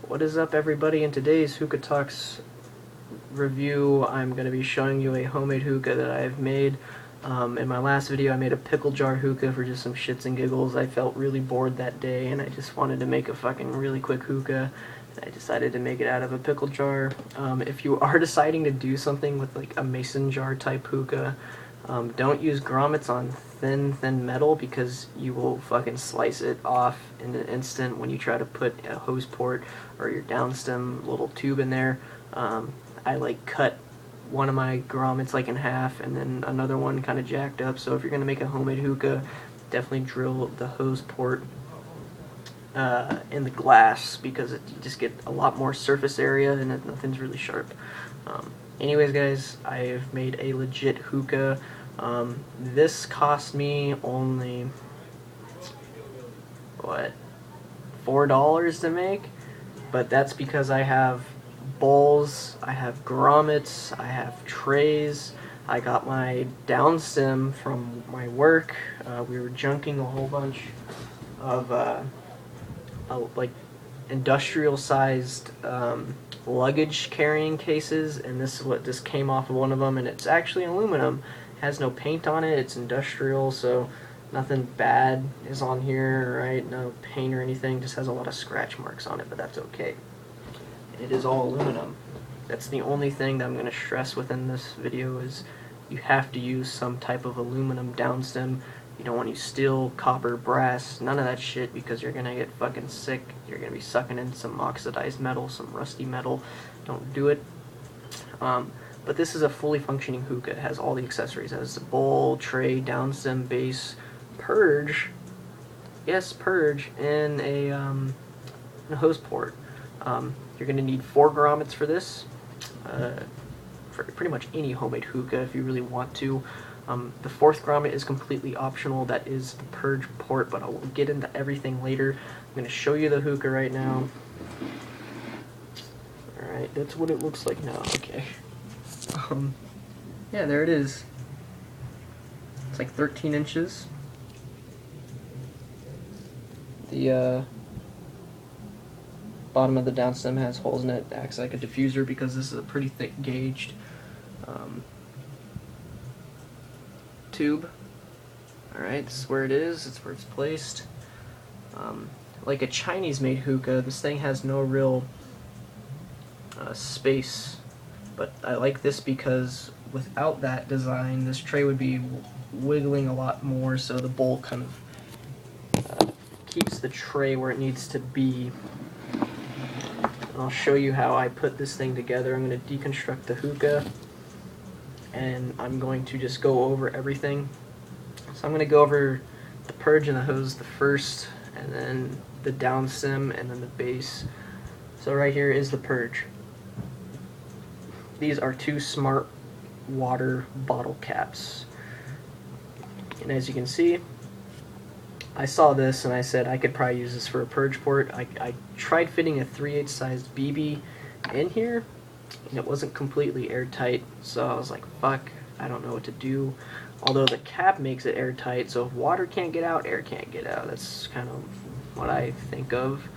What is up, everybody? In today's Hookah Talks review, I'm going to be showing you a homemade hookah that I've made. In my last video, I made a pickle jar hookah for just some shits and giggles. I felt really bored that day, and I just wanted to make a fucking really quick hookah. I decided to make it out of a pickle jar. If you are deciding to do something with like a mason jar type hookah, don't use grommets on thin metal because you will fucking slice it off in an instant when you try to put a hose port or your downstem little tube in there. I like cut one of my grommets like in half and then another one kind of jacked up, so if you're going to make a homemade hookah, definitely drill the hose port in the glass because you just get a lot more surface area and nothing's really sharp. Anyways guys, I've made a legit hookah. This cost me only, what, $4 to make, but that's because I have bowls, I have grommets, I have trays, I got my downstem from my work. We were junking a whole bunch of like industrial sized luggage carrying cases, and this came off of one of them, and it's actually aluminum. Has no paint on it, it's industrial, so nothing bad is on here, right? No paint or anything, just has a lot of scratch marks on it, but that's okay. It is all aluminum. That's the only thing that I'm going to stress within this video is you have to use some type of aluminum downstem. You don't want to use steel, copper, brass, none of that shit, because you're going to get fucking sick. You're going to be sucking in some oxidized metal, some rusty metal. Don't do it. But this is a fully functioning hookah. It has all the accessories. It has a bowl, tray, downstem, base, purge. Yes, purge, and a hose port. You're going to need 4 grommets for this. For pretty much any homemade hookah if you really want to. The 4th grommet is completely optional. That is the purge port, but I will get into everything later. I'm going to show you the hookah right now. Alright, that's what it looks like now. Okay. Yeah, there it is. It's like 13 inches. The bottom of the downstem has holes in it. It acts like a diffuser because this is a pretty thick gauged tube. Alright, this is where it is. It's where it's placed. Like a Chinese made hookah, this thing has no real space. But I like this because without that design, this tray would be wiggling a lot more, so the bowl kind of keeps the tray where it needs to be. And I'll show you how I put this thing together. I'm going to deconstruct the hookah, and I'm going to just go over everything. So I'm going to go over the purge and the hose the first, and then the downstem, and then the base. So right here is the purge. These are 2 smart water bottle caps. And as you can see, I saw this and I said I could probably use this for a purge port. I tried fitting a 3/8 sized BB in here, and it wasn't completely airtight, so I was like, fuck, I don't know what to do. Although the cap makes it airtight, so if water can't get out, air can't get out. That's kind of what I think of.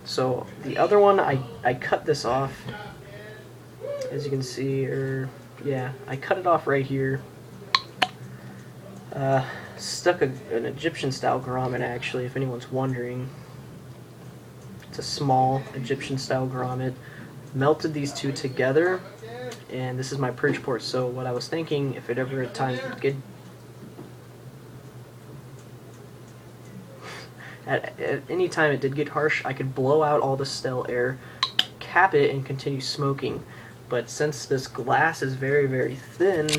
So the other one, I cut this off. As you can see, I cut it off right here. Stuck an Egyptian style grommet, actually, if anyone's wondering. It's a small Egyptian style grommet. Melted these 2 together, and this is my purge port. So what I was thinking, if it ever at times get at any time it did get harsh, I could blow out all the stale air, cap it, and continue smoking. But since this glass is very thin,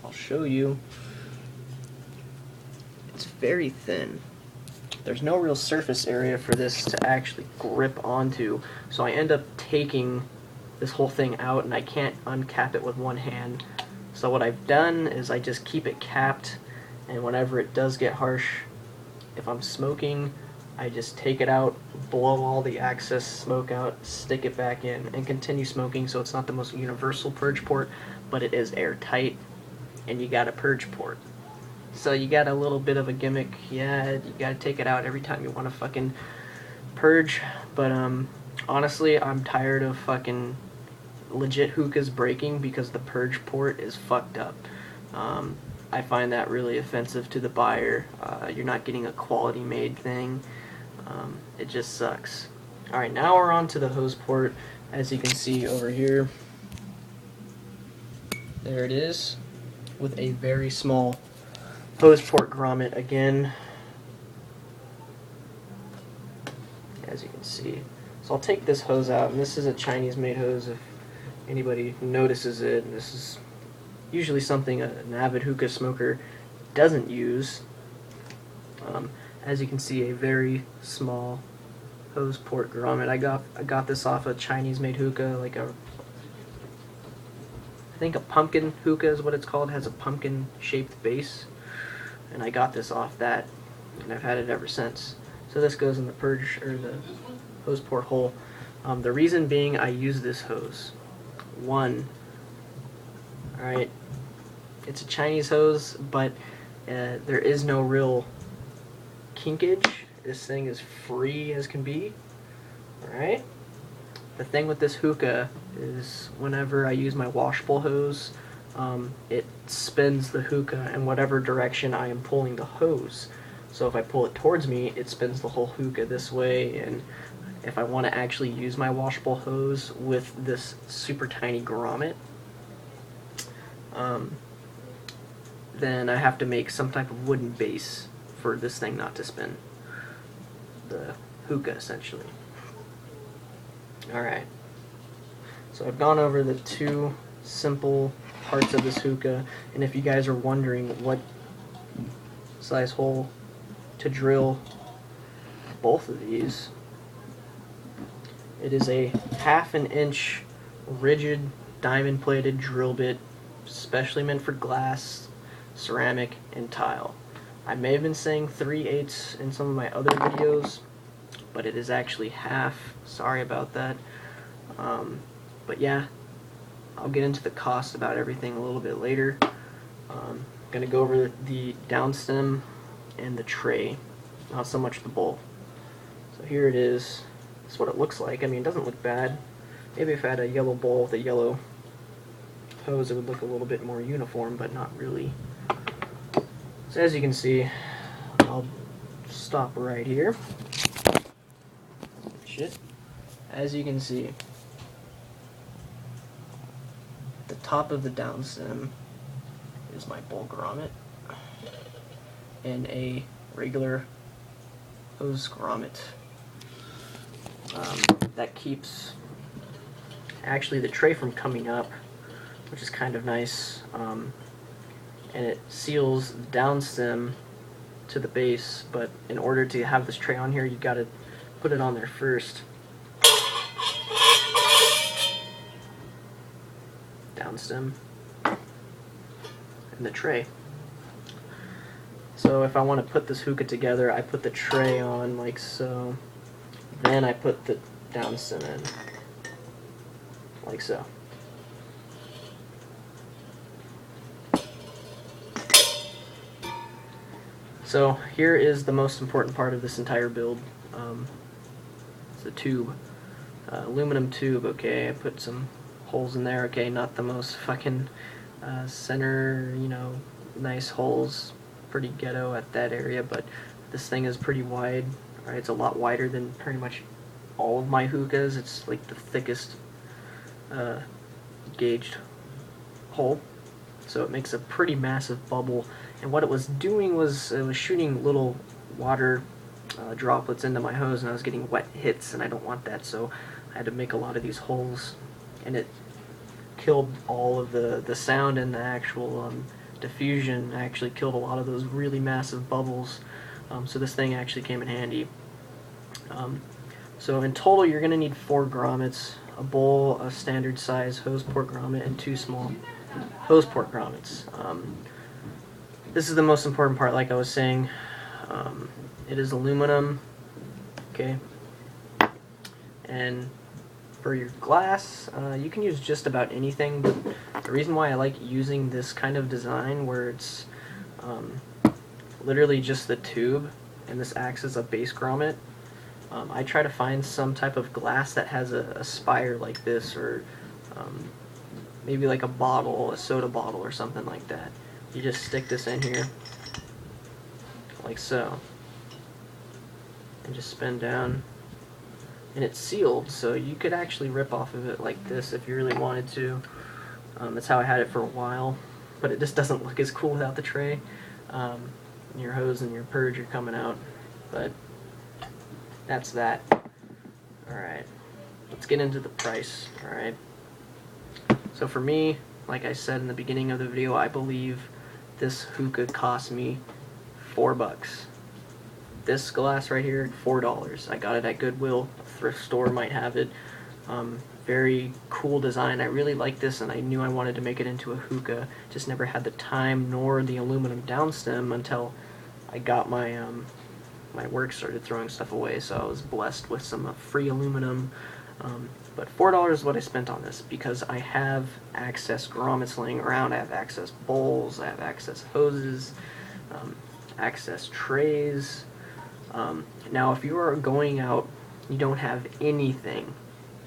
I'll show you. It's very thin. There's no real surface area for this to actually grip onto, so I end up taking this whole thing out, and I can't uncap it with one hand. So what I've done is I just keep it capped, and whenever it does get harsh, if I'm smoking, I just take it out, blow all the excess smoke out, stick it back in, and continue smoking. So it's not the most universal purge port, but it is airtight, and you got a purge port. So you got a little bit of a gimmick. Yeah, you gotta take it out every time you want to fucking purge, but Honestly, I'm tired of fucking legit hookahs breaking because the purge port is fucked up. Um, I find that really offensive to the buyer. You're not getting a quality made thing. It just sucks. Alright, now we're on to the hose port. As you can see over here, there it is, with a very small hose port grommet again, as you can see. So I'll take this hose out, and this is a Chinese made hose if anybody notices it. And this is usually something an avid hookah smoker doesn't use. As you can see, a very small hose port grommet. I got this off a Chinese made hookah, like I think a pumpkin hookah is what it's called. It has a pumpkin shaped base, and I got this off that, and I've had it ever since. So this goes in the purge, or the hose port hole. The reason being I use this hose. One, alright, it's a Chinese hose, but there is no real kinkage. This thing is free as can be. Alright? The thing with this hookah is whenever I use my washable hose, it spins the hookah in whatever direction I am pulling the hose. So if I pull it towards me, it spins the whole hookah this way, and if I want to actually use my washable hose with this super tiny grommet, then I have to make some type of wooden base for this thing not to spin the hookah, essentially. Alright, so I've gone over the two simple parts of this hookah, and if you guys are wondering what size hole to drill both of these, it is a 1/2 inch rigid diamond plated drill bit, specially meant for glass, ceramic, and tile. I may have been saying 3/8 in some of my other videos, but it is actually half. Sorry about that. But yeah, I'll get into the cost about everything a little bit later. I'm going to go over the downstem and the tray, not so much the bowl. So here it is. This is what it looks like. I mean, it doesn't look bad. Maybe if I had a yellow bowl with a yellow hose, it would look a little bit more uniform, but not really. So as you can see, I'll stop right here. Shit. As you can see, the top of the downstem is my bowl grommet and a regular hose grommet. That keeps actually the tray from coming up, which is kind of nice, and it seals the downstem to the base, but in order to have this tray on here, you got to put it on there first. Downstem and the tray. So if I want to put this hookah together, I put the tray on like so, then I put the downstem in like so. So here is the most important part of this entire build. It's the tube, aluminum tube. Okay, I put some holes in there. Okay, not the most fucking center, you know, nice holes. Pretty ghetto at that area, but this thing is pretty wide. Right, it's a lot wider than pretty much all of my hookahs. It's like the thickest gauged hole, so it makes a pretty massive bubble. And what it was doing was it was shooting little water droplets into my hose, and I was getting wet hits, and I don't want that, so I had to make a lot of these holes, and it killed all of the sound and the actual diffusion. Actually killed a lot of those really massive bubbles, so this thing actually came in handy. So in total you're going to need 4 grommets, a bowl, a standard size hose port grommet, and 2 small hose port grommets. This is the most important part, like I was saying. It is aluminum, okay, and for your glass, you can use just about anything, but the reason why I like using this kind of design where it's literally just the tube and this acts as a base grommet I try to find some type of glass that has a spire like this, or maybe like a bottle, a soda bottle or something like that. You just stick this in here, like so, and just spin down. And it's sealed, so you could actually rip off of it like this if you really wanted to. That's how I had it for a while, but it just doesn't look as cool without the tray. Your hose and your purge are coming out, but that's that. Alright, let's get into the price. Alright, so for me, like I said in the beginning of the video, I believe this hookah cost me $4. This glass right here, $4. I got it at Goodwill. A thrift store might have it. Very cool design. I really like this, and I knew I wanted to make it into a hookah. Just never had the time nor the aluminum downstem until I got my my work started throwing stuff away. So I was blessed with some free aluminum. But $4 is what I spent on this because I have access grommets laying around. I have access bowls. I have access hoses. Access trays. Now, if you are going out, you don't have anything.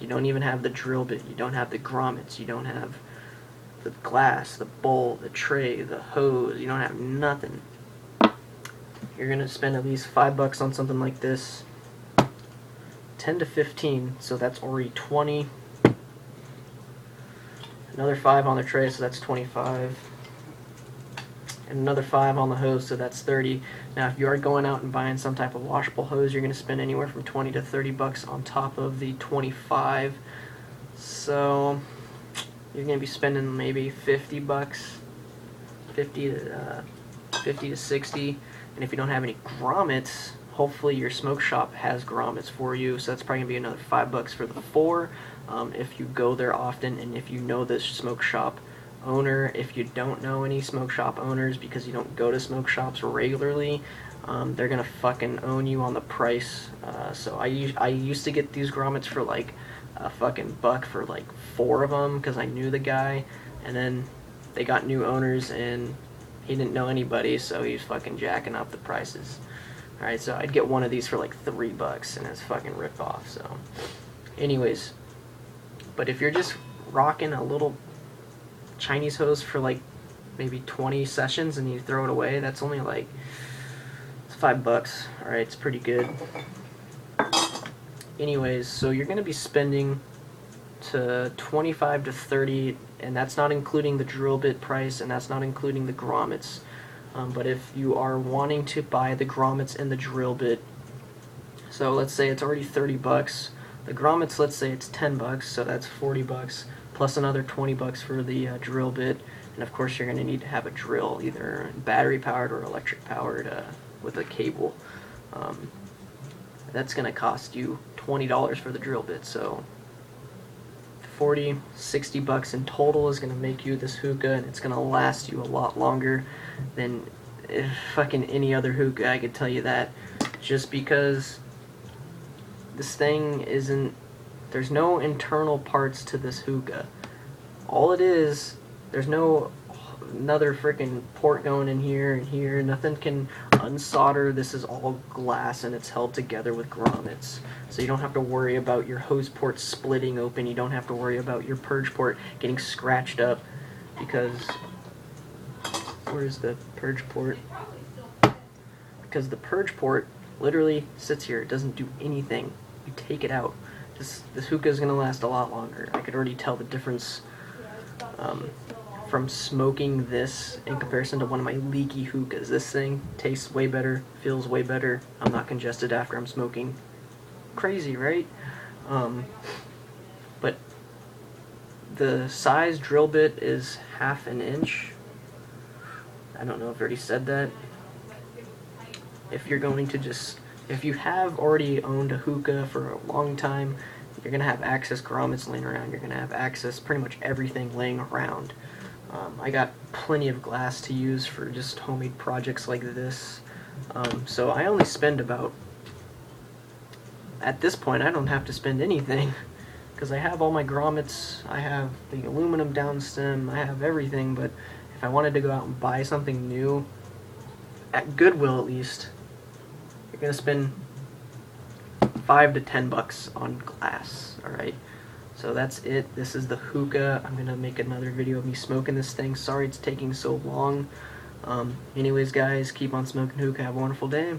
You don't even have the drill bit. You don't have the grommets. You don't have the glass, the bowl, the tray, the hose. You don't have nothing. You're gonna spend at least $5 on something like this. 10 to 15, so that's already 20. Another 5 on the tray, so that's 25. And another 5 on the hose, so that's 30. Now, if you are going out and buying some type of washable hose, you're going to spend anywhere from 20 to 30 bucks on top of the 25. So you're going to be spending maybe 50 bucks, 50 to 60. And if you don't have any grommets, hopefully your smoke shop has grommets for you. So that's probably going to be another $5 for the 4. If you go there often, and if you know this smoke shop owner. If you don't know any smoke shop owners because you don't go to smoke shops regularly, they're gonna fucking own you on the price. So I used to get these grommets for like a fucking $1 for like 4 of them because I knew the guy, and then they got new owners and he didn't know anybody, so he was fucking jacking up the prices. Alright, so I'd get one of these for like $3 and it's fucking ripped off. So anyways, but if you're just rocking a little Chinese hose for like maybe 20 sessions and you throw it away, that's only like, it's $5. Alright, it's pretty good. Anyways, so you're going to be spending to 25 to 30, and that's not including the drill bit price, and that's not including the grommets. But if you are wanting to buy the grommets and the drill bit, so let's say it's already 30 bucks. The grommets, let's say it's 10 bucks, so that's 40 bucks. Plus another 20 bucks for the drill bit, and of course you're going to need to have a drill, either battery powered or electric powered with a cable. That's going to cost you $20 for the drill bit, so 40, 60 bucks in total is going to make you this hookah, and it's going to last you a lot longer than fucking any other hookah, I could tell you that, just because this thing isn't, there's no internal parts to this hookah. All it is, there's no another freaking port going in here and here. Nothing can unsolder. This is all glass and it's held together with grommets. So you don't have to worry about your hose port splitting open. You don't have to worry about your purge port getting scratched up because, where's the purge port? Because the purge port literally sits here. It doesn't do anything. You take it out. This hookah is going to last a lot longer. I could already tell the difference from smoking this in comparison to one of my leaky hookahs. This thing tastes way better, feels way better. I'm not congested after I'm smoking. Crazy, right? But the size drill bit is 1/2 inch. I don't know if I already said that. If you're going to just, if you have already owned a hookah for a long time, you're going to have access grommets laying around. You're going to have access pretty much everything laying around. I got plenty of glass to use for just homemade projects like this. So I only spend about, at this point I don't have to spend anything because I have all my grommets, I have the aluminum downstem, I have everything. But if I wanted to go out and buy something new, at Goodwill at least, you're going to spend $5 to $10 on glass. All right. So that's it. This is the hookah. I'm gonna make another video of me smoking this thing. Sorry it's taking so long. Anyways, guys, keep on smoking hookah. Have a wonderful day.